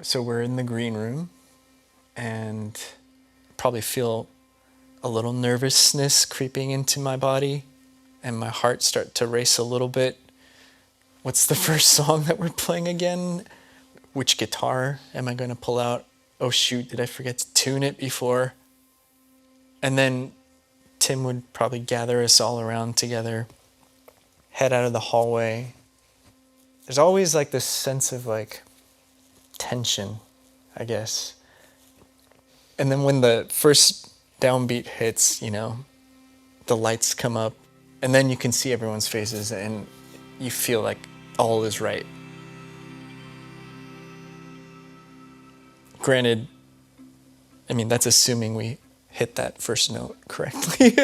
So we're in the green room, and probably feel a little nervousness creeping into my body, and my heart start to race a little bit. What's the first song that we're playing again? Which guitar am I going to pull out? Oh shoot, did I forget to tune it before? And then Tim would probably gather us all around together, head out of the hallway. There's always like this sense of like tension, I guess. And then when the first downbeat hits, you know, the lights come up, and then you can see everyone's faces and you feel like all is right. Granted, I mean, that's assuming we hit that first note correctly.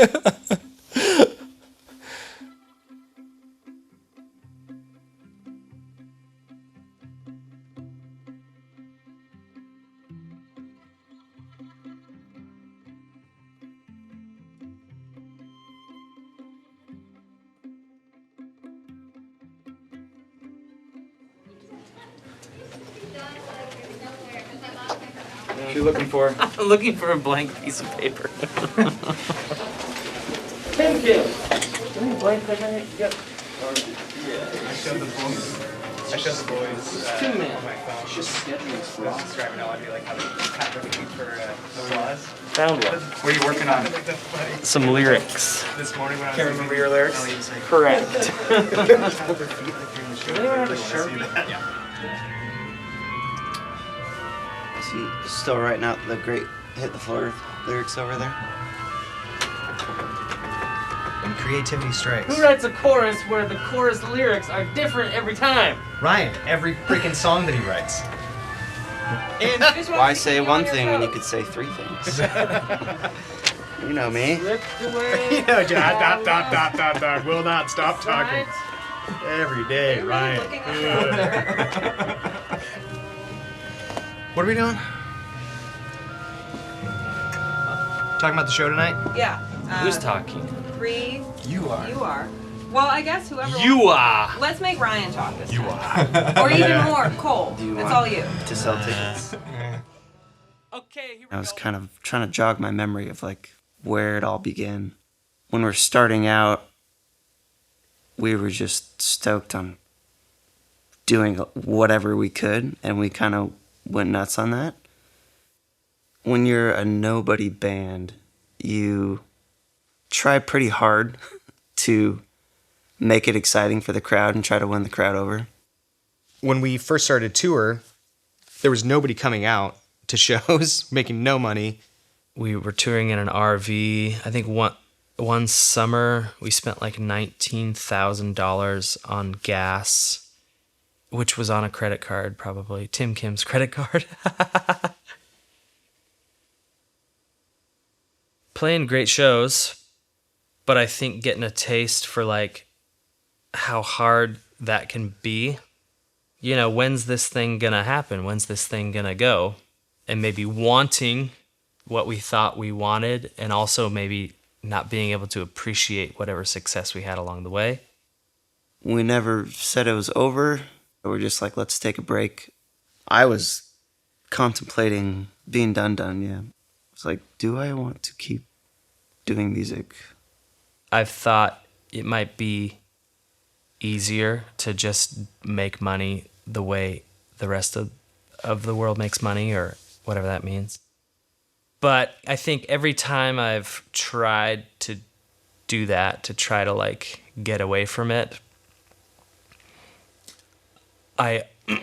What are you looking for? I'm looking for a blank piece of paper. Thank you. Any blank paper? Yep. I showed the boys Two man. on my phone. Just scheduling I was describing how I'd be like having cat looking for applause. Found one. What are you working on? Some lyrics. This morning when I was Can't remember your lyrics? Correct. Does anyone have a Sharpie? Yeah. So you still writing out the great Hit the Floor lyrics over there? And creativity strikes. Who writes a chorus where the chorus lyrics are different every time? Ryan, every freaking song that he writes. Why say one thing when you could say three things? You know me. Slipped away. You know, dot, will not stop talking. Every day, Ryan. What are we doing? Talking about the show tonight? Yeah. Who's talking? 3. You are. You are. Well, I guess whoever. You are. Let's make Ryan talk this You time. are. Or even more, Cole. Do you It's want all you. to sell tickets? Okay, here we I was go. kind of trying to jog my memory of like where it all began. When we were starting out, we were just stoked on doing whatever we could, and we kind of went nuts on that. When you're a nobody band, you try pretty hard to make it exciting for the crowd and try to win the crowd over. When we first started tour, there was nobody coming out to shows, making no money. We were touring in an RV. I think one summer we spent like $19,000 on gas, which was on a credit card, probably Tim Kim's credit card. Playing great shows, but I think getting a taste for like how hard that can be. You know, when's this thing gonna happen? When's this thing gonna go? And maybe wanting what we thought we wanted, and also maybe not being able to appreciate whatever success we had along the way. We never said it was over. We were just like, let's take a break. I was contemplating being done, yeah. It's like, do I want to keep doing music? I've thought it might be easier to just make money the way the rest of the world makes money, or whatever that means. But I think every time I've tried to do that, to try to like get away from it,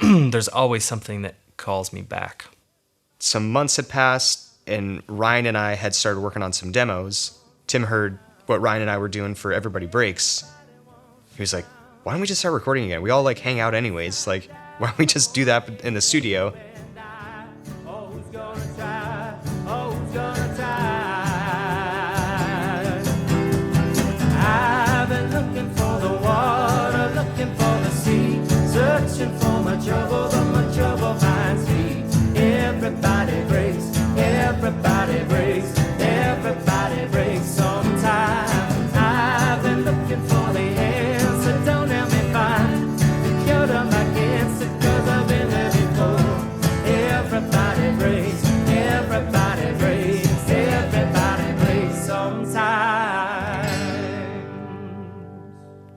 there's always something that calls me back. Some months had passed, and Ryan and I had started working on some demos. Tim heard what Ryan and I were doing for Everybody Breaks. He was like, why don't we just start recording again? We all like hang out anyways. Like, why don't we just do that in the studio? I've been looking for the water, looking for the sea, searching for my trouble, but my trouble finds me. Everybody breaks, everybody breaks, everybody breaks sometime. I've been looking for the answer, don't help me find the cure to my cancer, 'cause I've been there before.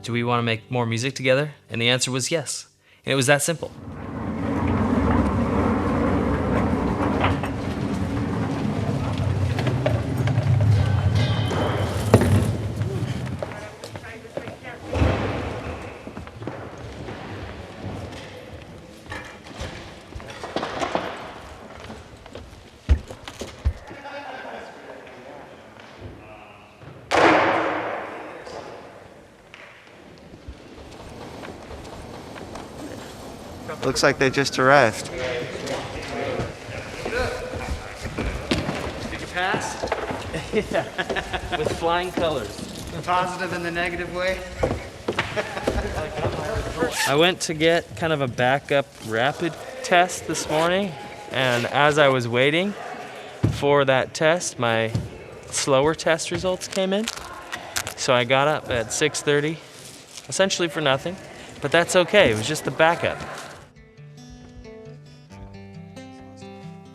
do we want to make more music together? And the answer was yes. And it was that simple. Looks like they just arrived. Did you pass? With flying colors. Positive in the negative way? I went to get kind of a backup rapid test this morning, and as I was waiting for that test, my slower test results came in. So I got up at 6:30, essentially for nothing, but that's okay. It was just the backup.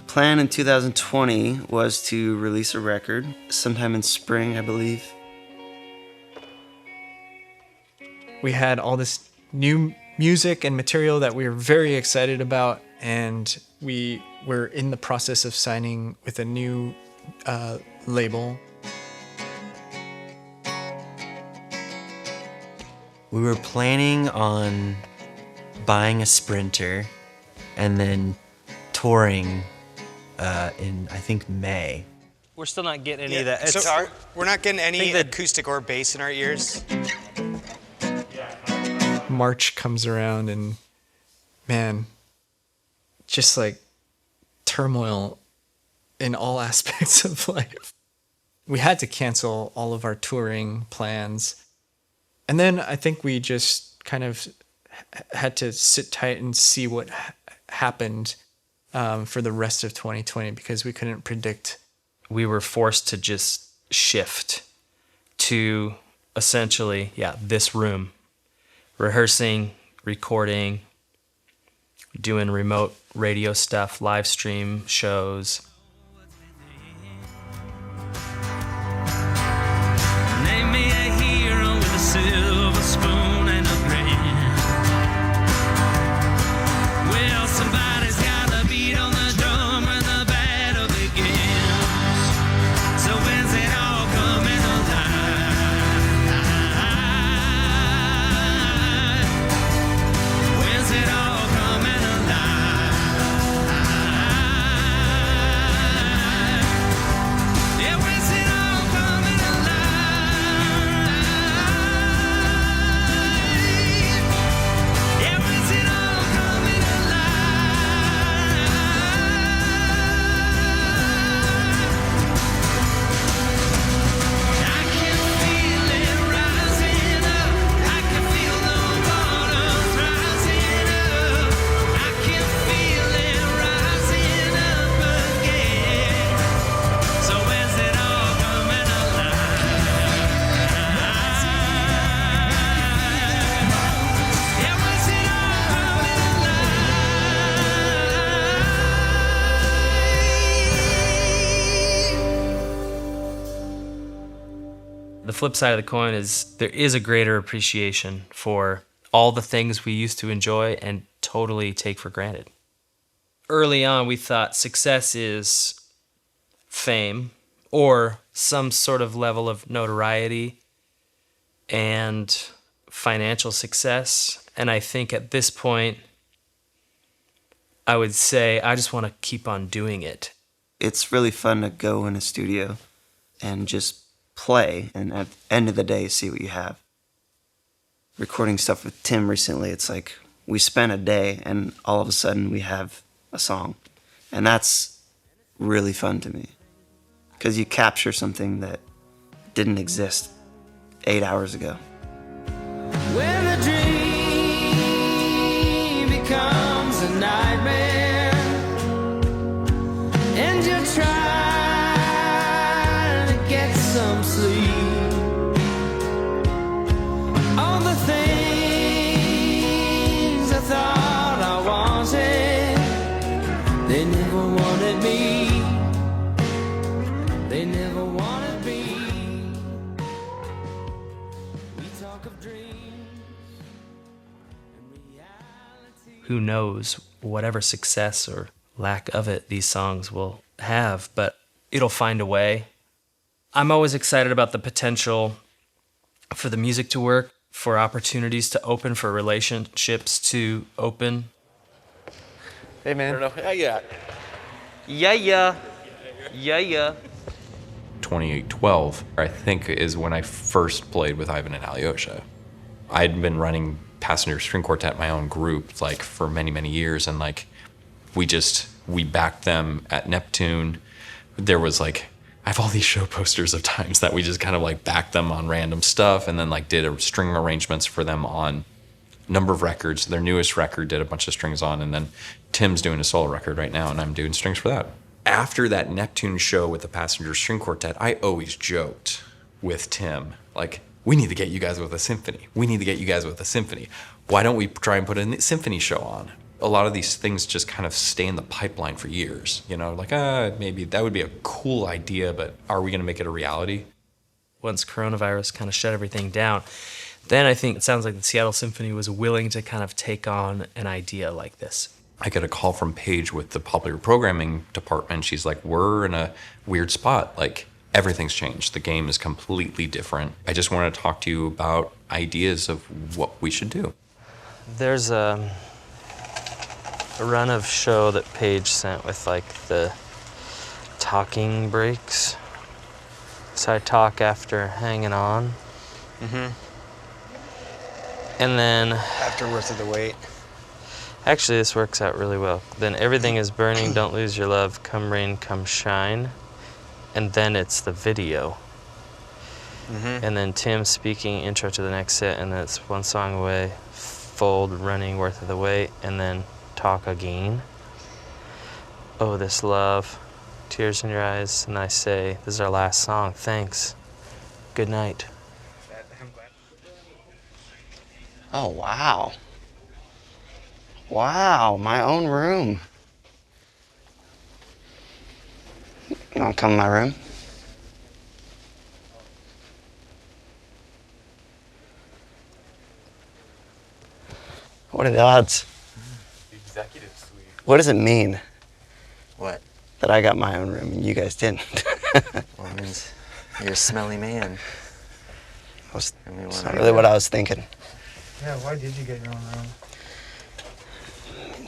Plan in 2020 was to release a record sometime in spring, I believe. We had all this new music and material that we were very excited about, and we were in the process of signing with a new label. We were planning on buying a Sprinter and then touring in, I think, May. We're still not getting any of that. So we're not getting any think that- acoustic or bass in our ears. March comes around and, man, just like turmoil in all aspects of life. We had to cancel all of our touring plans. And then I think we just kind of had to sit tight and see what happened for the rest of 2020, because we couldn't predict. We were forced to just shift to essentially, this room. Rehearsing, recording, doing remote radio stuff, live stream shows. Name me a hero with a silver spoon and a grin. Well, somebody's got the beat on the drum when the battle begins. So when's it all coming alive? When's it all coming alive? Yeah, when's it all coming alive? Yeah, when's it all coming alive? I can feel it rising up. I can feel the waters rising up. I can feel it rising up again. So when's it all coming alive? Yeah, when's it all coming alive? The flip side of the coin is there is a greater appreciation for all the things we used to enjoy and totally take for granted. Early on, we thought success is fame or some sort of level of notoriety and financial success. And I think at this point, I would say I just want to keep on doing it. It's really fun to go in a studio and just play, and at the end of the day, see what you have. Recording stuff with Tim recently, it's like we spent a day and all of a sudden we have a song. And that's really fun to me, because you capture something that didn't exist 8 hours ago. When a dream becomes a nightmare and you're trying to get some sleep, all the things I thought I wanted, they never wanted me. They never wanted me. We talk of dreams. who knows whatever success or lack of it these songs will have, but it'll find a way. I'm always excited about the potential for the music to work, for opportunities to open, for relationships to open. Hey, man. 2012, I think, is when I first played with Ivan and Alyosha. I'd been running passenger string quartet, my own group, like for many, many years, and like we backed them at Neptune. There was like, I have all these show posters of times that we just kind of like backed them on random stuff, and then like did a string arrangements for them on a number of records. Their newest record did a bunch of strings on, and then Tim's doing a solo record right now, and I'm doing strings for that. After that Neptune show with the passenger string quartet, I always joked with Tim, like, we need to get you guys with a symphony. We need to get you guys with a symphony. Why don't we try and put a symphony show on? A lot of these things just kind of stay in the pipeline for years, you know, like, maybe that would be a cool idea, but are we going to make it a reality? Once coronavirus kind of shut everything down, then I think it sounds like the Seattle Symphony was willing to kind of take on an idea like this. I get a call from Paige with the popular programming department. She's like, we're in a weird spot. Like, everything's changed. The game is completely different. I just want to talk to you about ideas of what we should do. There's a run of show that Paige sent with like the talking breaks. So I talk after hanging on. Mm-hmm. And then After Worth of the Wait. actually this works out really well. Then everything is burning, don't lose your love, come rain, come shine. And then it's the video. Mm-hmm. And then Tim speaking intro to the next set, and then it's one song away, fold, running, worth of the wait, and then talk again. Oh, this love, tears in your eyes, and I say, this is our last song, thanks. Good night. Oh, wow. Wow, my own room. You want to come in my room? What are the odds? The executive suite. What does it mean What? that I got my own room and you guys didn't? Well, it means you're a smelly man. That's And we not wanna- really what I was thinking. Yeah, why did you get your own room?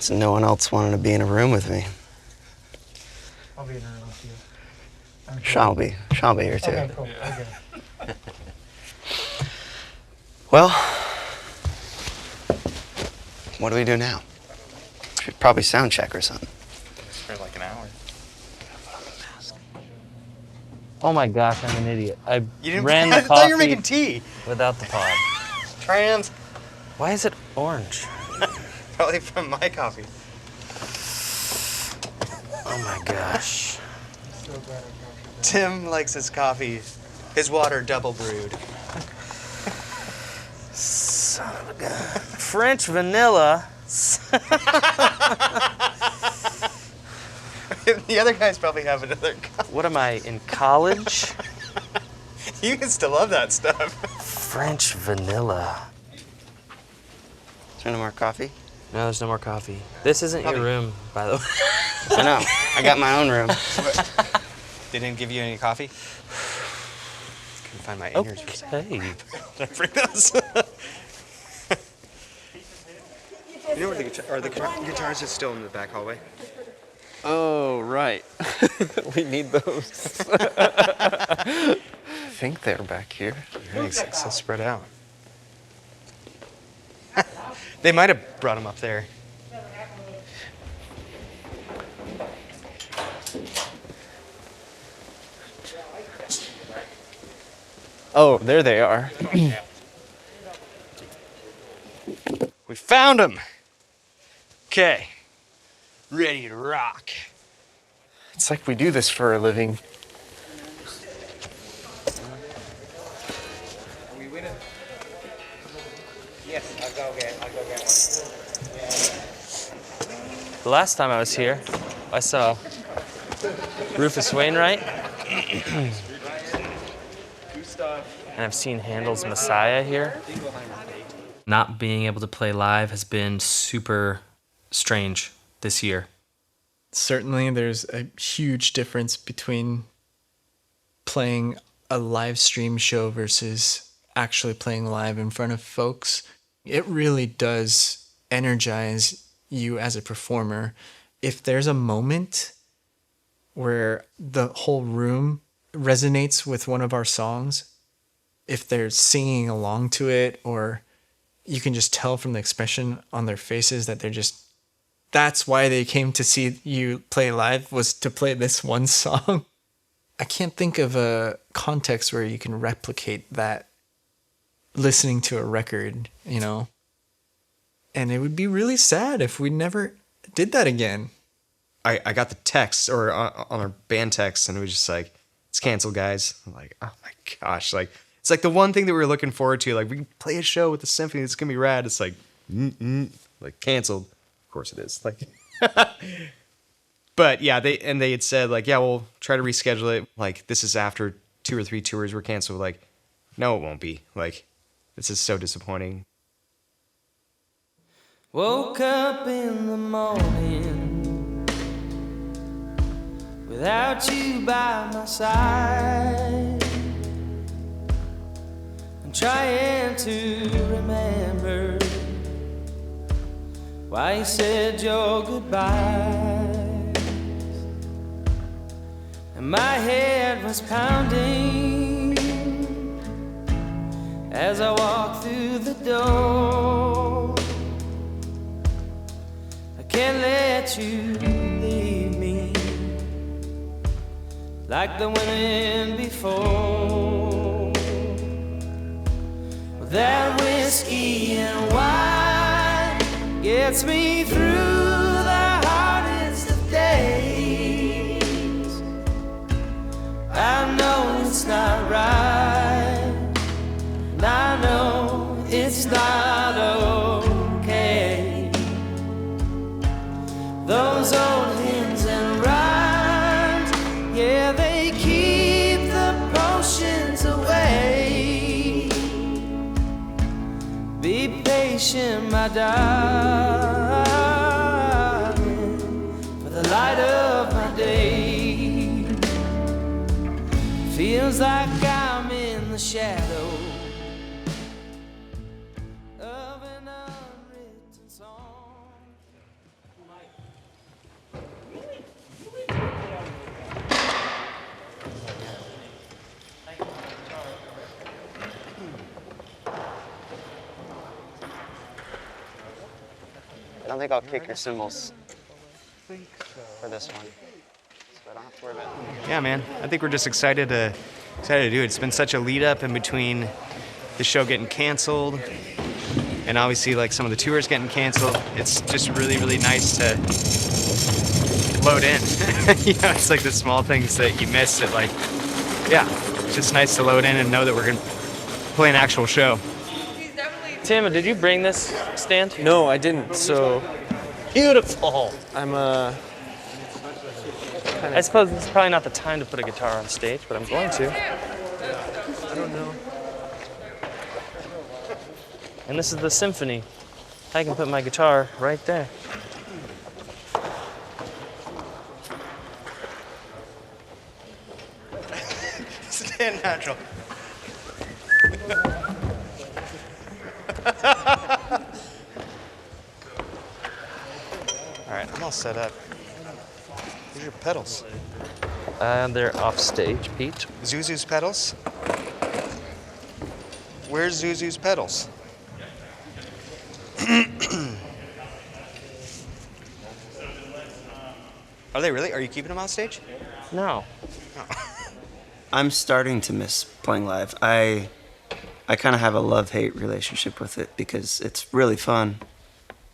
So no one else wanted to be in a room with me. I'll be in a room with you. I'm sure. Sean will be here too. Okay, cool. Okay. Well, what do we do now? Should probably sound check or something. For like an hour. Oh my gosh, I'm an idiot. I You didn't. ran I the thought you were coffee making tea. without the pod. Trans. Why is it orange? Probably from my coffee. Oh my gosh. So glad I got you back. Tim likes his coffee, his water double brewed. Son of a gun. French vanilla. The other guys probably have another cup. What am I, in college? You used to love that stuff. French vanilla. Is there no more coffee? No, there's no more coffee. This isn't Coffee. your room, by the way. I know. I got my own room. They didn't give you any coffee? Couldn't find my innards for a second. Okay. Did I bring those? You know where the guitar, are the guitars just still in the back hallway? Oh, right. We need those. I think they're back here. Everything's so spread out. They might have brought them up there. Oh, there they are. We found them. Okay. Ready to rock. It's like we do this for a living. Are we winning? Yes, I'll go get one. The last time I was here, I saw Rufus Wainwright. And I've seen Handel's Messiah here. Not being able to play live has been super strange this year? Certainly, there's a huge difference between playing a live stream show versus actually playing live in front of folks. It really does energize you as a performer. If there's a moment where the whole room resonates with one of our songs, if they're singing along to it, or you can just tell from the expression on their faces that that's why they came to see you play live, was to play this one song. I can't think of a context where you can replicate that listening to a record, you know? And it would be really sad if we never did that again. I got the text or on our band text, and it was just like, it's canceled, guys. I'm like, oh my gosh. Like, it's like the one thing that we were looking forward to. Like, we can play a show with the symphony. It's going to be rad. It's like, like canceled. Of course it is. Like, but yeah, they had said like, yeah, we'll try to reschedule it. Like, this is after 2 or 3 tours were canceled. Like, no, it won't be. Like, this is so disappointing. Woke up in the morning without you by my side. I'm trying to remember why you said your goodbyes. And my head was pounding as I walked through the door. I can't let you leave me like the women before. That whiskey and wine gets me through the hardest of days. I know it's not right, and I know it's not okay. Those old hymns and rhymes, yeah, they keep the potions away. Be patient, my darling, for the light of my day. Feels like I'm in the shadow of an unwritten song. I don't think I'll kick your cymbals for this one, so I don't have to worry about it. Yeah, man. I think we're just excited to do it. It's been such a lead up in between the show getting canceled and obviously like some of the tours getting canceled. It's just really, really nice to load in. You know, it's like the small things that you miss that like, yeah, it's just nice to load in and know that we're going to play an actual show. Tim, did you bring this stand? No, I didn't. So Beautiful. I'm I suppose this is probably not the time to put a guitar on stage, but I'm going to. I don't know. And this is the symphony. I can put my guitar right there. Stand natural. All right, I'm all set up. These are your pedals. They're off stage, Pete. Zuzu's pedals? Where's Zuzu's pedals? Are they really? Are you keeping them on stage? No. I'm starting to miss playing live. I kind of have a love-hate relationship with it because it's really fun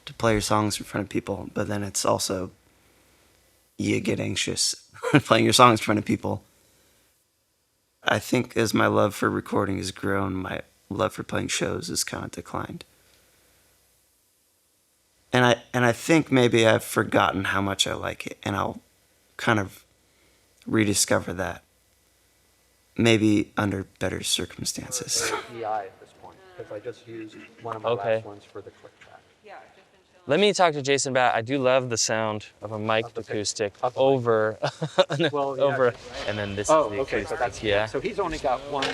to play your songs in front of people, but then it's also, you get anxious playing your songs in front of people. I think as my love for recording has grown, my love for playing shows has kind of declined. And I think maybe I've forgotten how much I like it, and I'll kind of rediscover that. Maybe under better circumstances. EI at this point, because I just used one of my Okay. last ones for the click track. Let me talk to Jason about. I do love the sound of a mic acoustic over, over, and then this is the acoustic. Yeah. So he's only got one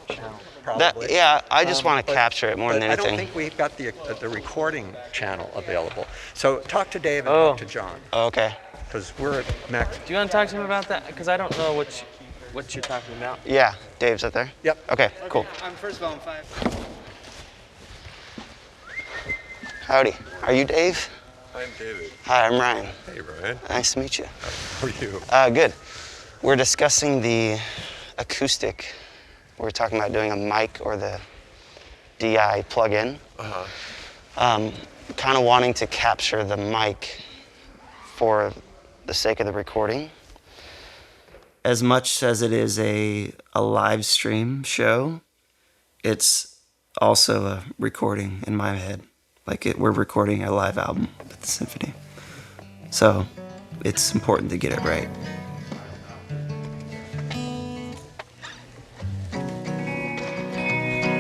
channel, That, probably. yeah, I just want to But- capture it more but than I anything. don't think we've got the recording channel available. So talk to Dave and Oh. talk to John, Okay. because we're at max. Do you want to talk to him about that? Because I don't know what you're talking about. Yeah, Dave's up there? Yep. Okay, cool. First of all, I'm 5. Howdy. Are you Dave? I'm David. Hi, I'm Ryan. Hey, Ryan. Nice to meet you. How are you? Good. We're discussing the acoustic. We're talking about doing a mic or the DI plug-in. Kind of wanting to capture the mic for the sake of the recording. As much as it is a live stream show, it's also a recording in my head. Like we're recording a live album at the symphony. So it's important to get it right.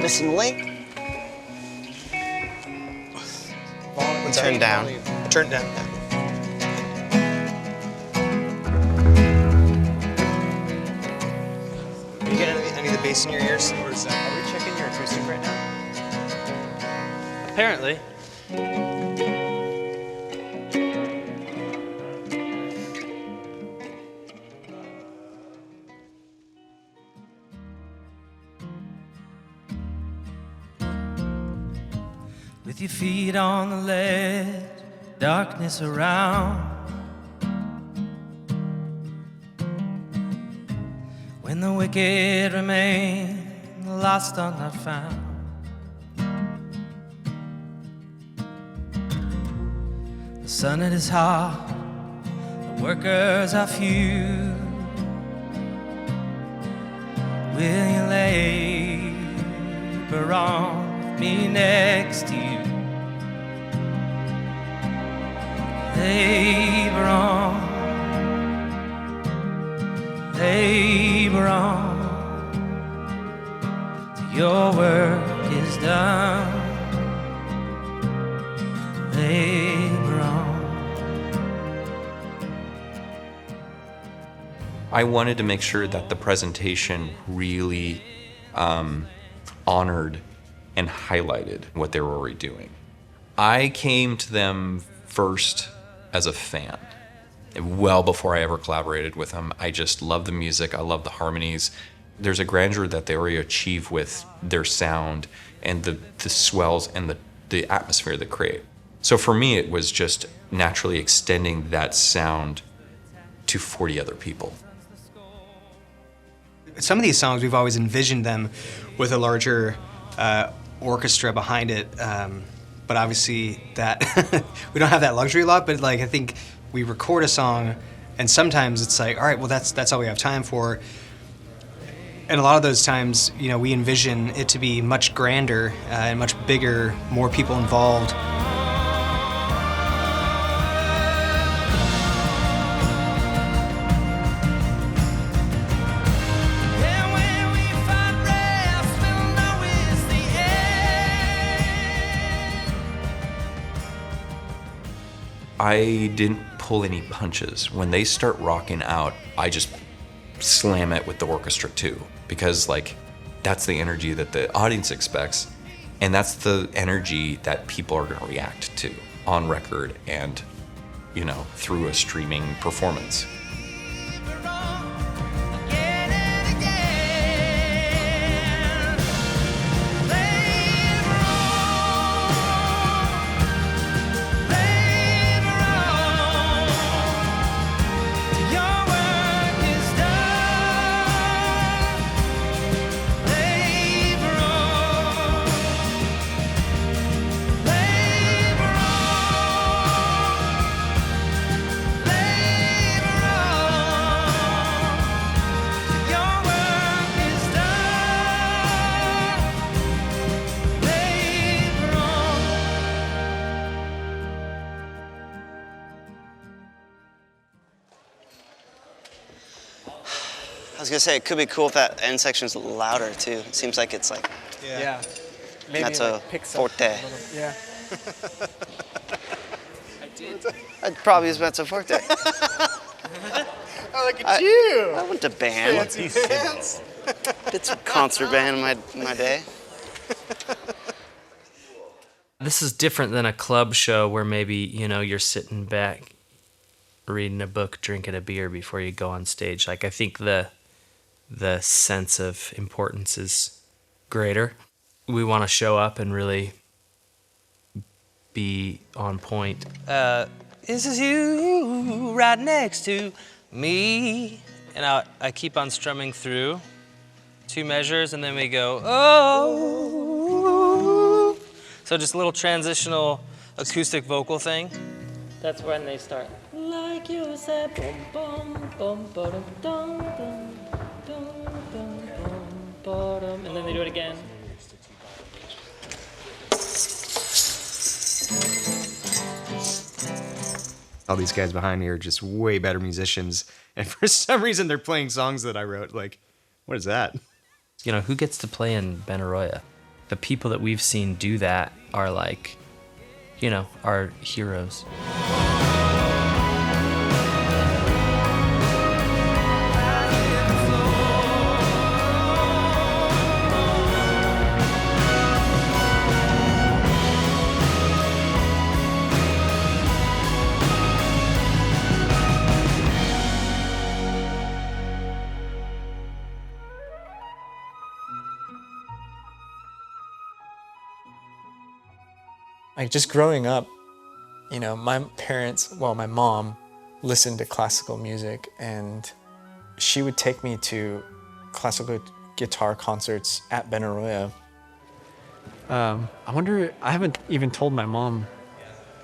Missing link? Turn down. Turn down. Are you getting any of the bass in your ears? Or is that? Are we checking your acoustic right now? Apparently. With your feet on the ledge, darkness around. When the wicked remain, the lost are not found. The sun it is hot, the workers are few. Will you labor on with me next to you? Labor on, labor on, till your work is done. Labor on. I wanted to make sure that the presentation really honored and highlighted what they were already doing. I came to them first as a fan. Well before I ever collaborated with them, I just love the music, I love the harmonies. There's a grandeur that they already achieve with their sound and the swells and the atmosphere they create. So for me, it was just naturally extending that sound to 40 other people. Some of these songs, we've always envisioned them with a larger orchestra behind it, but obviously that we don't have that luxury a lot. But like I think we record a song, and sometimes it's like, all right, well that's all we have time for. And a lot of those times, you know, we envision it to be much grander and much bigger, more people involved. I didn't pull any punches. When they start rocking out, I just slam it with the orchestra too, because like that's the energy that the audience expects, and that's the energy that people are going to react to on record and, you know, through a streaming performance. I was gonna say, it could be cool if that end section's louder too. It seems like it's like, Yeah. Maybe that's like a picks up forte. a little- yeah. I'd probably use mezzo forte. Oh, look at you! I went to band. Fancy pants. Did some concert band in my day. This is different than a club show where maybe, you're sitting back reading a book, drinking a beer before you go on stage. Like, I think the sense of importance is greater. We want to show up and really be on point. This is you right next to me. And I keep on strumming through 2 measures, and then we go, oh. So just a little transitional acoustic vocal thing. That's when they start. Like you said, boom, boom, boom, boom, dum, dum, dum, dum, boom, and then they do it again. All these guys behind me are just way better musicians, and for some reason they're playing songs that I wrote. Like, what is that? Who gets to play in Benaroya? The people that we've seen do that are like, our heroes. Like, just growing up, my my mom listened to classical music, and she would take me to classical guitar concerts at Benaroya. I wonder, I haven't even told my mom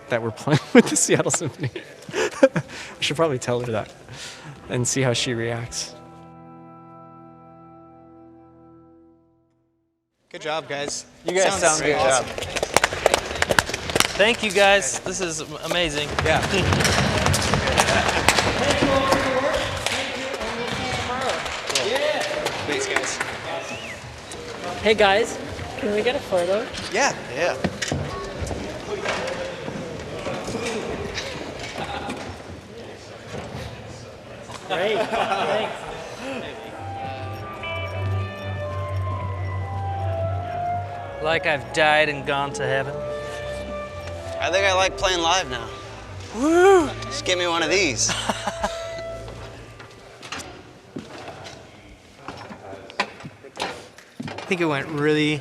that we're playing with the Seattle Symphony. I should probably tell her that and see how she reacts. Good job, guys. You guys sound great. awesome. Thank you, guys. This is amazing. Yeah. Thanks, guys. Hey guys, can we get a photo? Yeah. Yeah. Great, thanks. Like I've died and gone to heaven. I think I like playing live now. Woo! Just give me one of these. I think it went really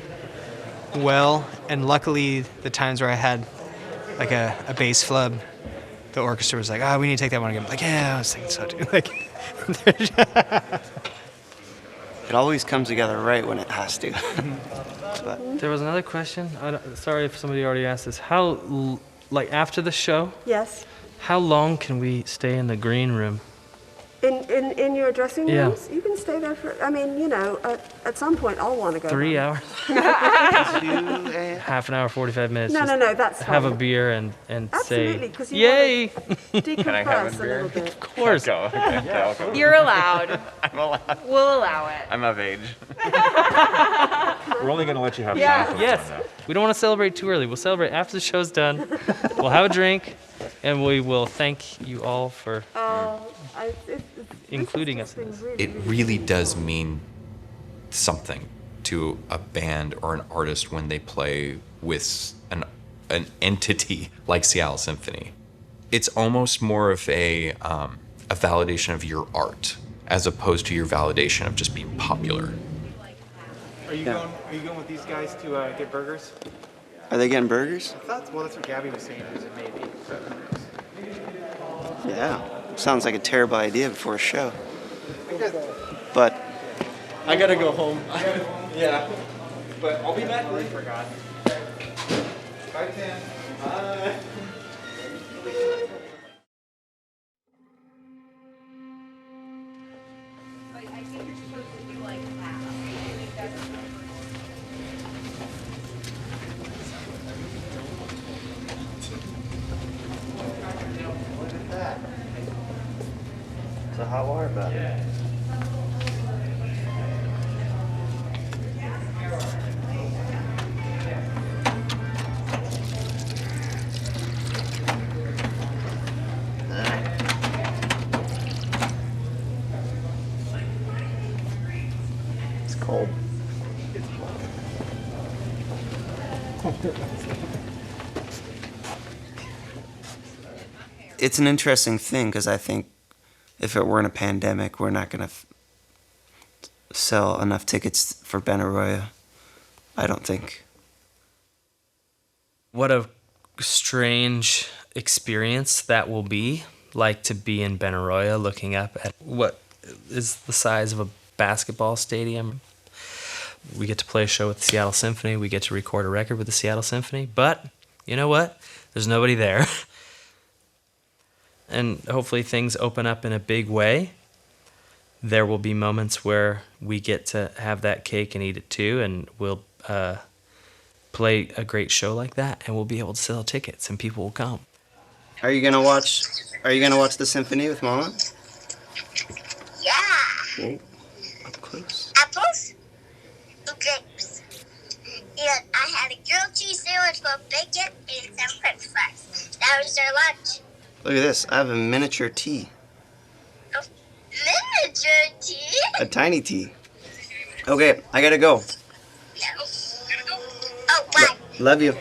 well, and luckily the times where I had like a bass flub, the orchestra was like, we need to take that one again. I'm like, yeah, I was thinking so too. Like, it always comes together right when it has to. But There was another question. Sorry if somebody already asked this. How, after the show, Yes. how long can we stay in the green room? In your dressing Yeah. rooms? You can stay there for, at some point I'll want to go 3 home. hours? Half an hour, 45 minutes. No, Just no, that's have a fine. beer and Absolutely, say, because you yay! decompress a little bit. Of course. I'll go. You're allowed. I'm allowed. We'll allow it. I'm of age. We're only going to let you have Yeah. some. Yes. We don't want to celebrate too early. We'll celebrate after the show's done. We'll have a drink, and we will thank you all for including us in this. It really does mean something to a band or an artist when they play with an entity like Seattle Symphony. It's almost more of a validation of your art as opposed to your validation of just being popular. Are you going with these guys to get burgers? are they getting burgers? That's what Gabby was saying. Is it maybe? Yeah. Sounds like a terrible idea before a show. But I gotta go home. Yeah, but I'll be back later. Forgot. Bye, Tim. Bye. it's a hot water bath. It's an interesting thing because I think if it weren't a pandemic, we're not going to sell enough tickets for Benaroya. I don't think. What a strange experience that will be, like to be in Benaroya looking up at what is the size of a basketball stadium. We get to play a show with the Seattle Symphony. We get to record a record with the Seattle Symphony. But you know what? There's nobody there. And hopefully things open up in a big way. There will be moments where we get to have that cake and eat it too, and we'll play a great show like that, and we'll be able to sell tickets, and people will come. Are you gonna watch the symphony with Mama? Yeah. Oh, up close. Apples and grapes. And I had a grilled cheese sandwich with bacon and some french fries. That was their lunch. Look at this. I have a miniature tea. A miniature tea? A tiny tea. Okay, I gotta go. No. Oh, bye. Love you.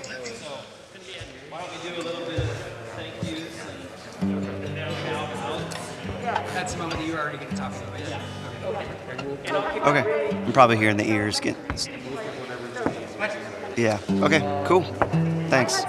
That's the moment that you already get to talk about. Okay. I'm probably hearing the ears get. Yeah. Okay. Cool. Thanks.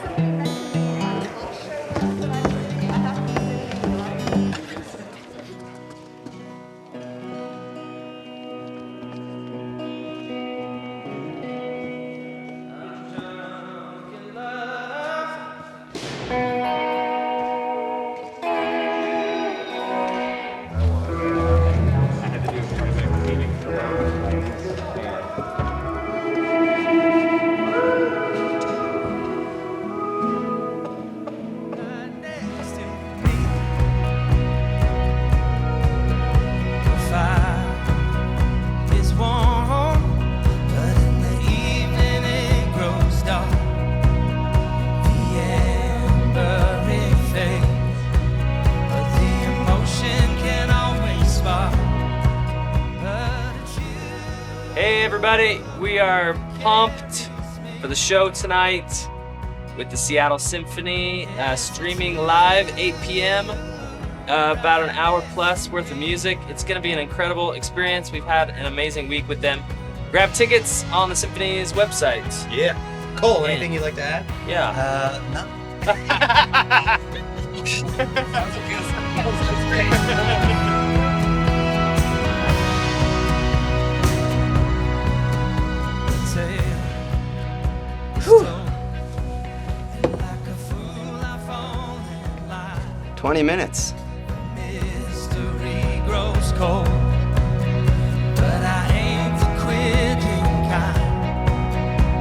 Everybody, we are pumped for the show tonight with the Seattle Symphony, streaming live 8 p.m. About an hour plus worth of music. It's going to be an incredible experience. We've had an amazing week with them. Grab tickets on the Symphony's website. Yeah. Cole, anything you'd like to add? Yeah. No. Whew. 20 minutes. Mystery grows cold, but I ain't the quitting kind.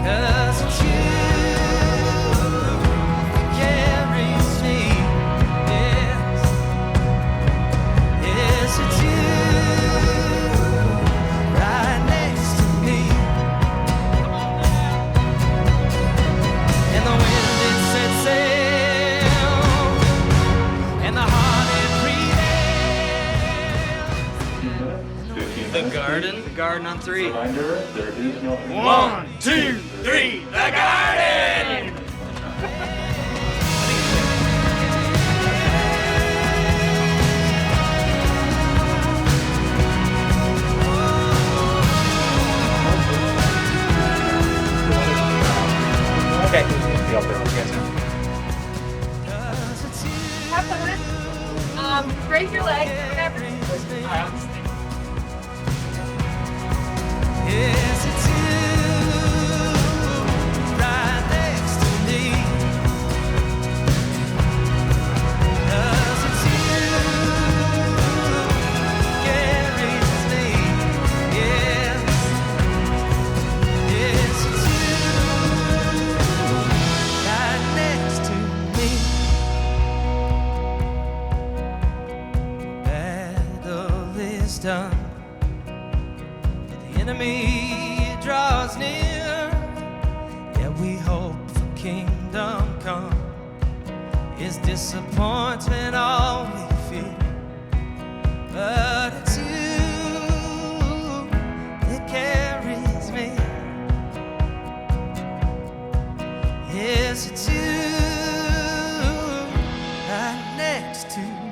'Cause it's you that carries me. Yes, it's you right next to me. And the wind it sets sail, and the heart it prevails. The Garden? The Garden on 3. Reminder, there is no... 1, 2, 3, the Garden! Okay. Have fun. Break your leg, whatever. Yes, it's you right next to me. 'Cause it's you carries me. Yes, yes, it's you right next to me. Battle is done. The enemy draws near. Yeah, we hope for kingdom come. Is disappointment all we fear? But it's you that carries me. Yes, it's you right next to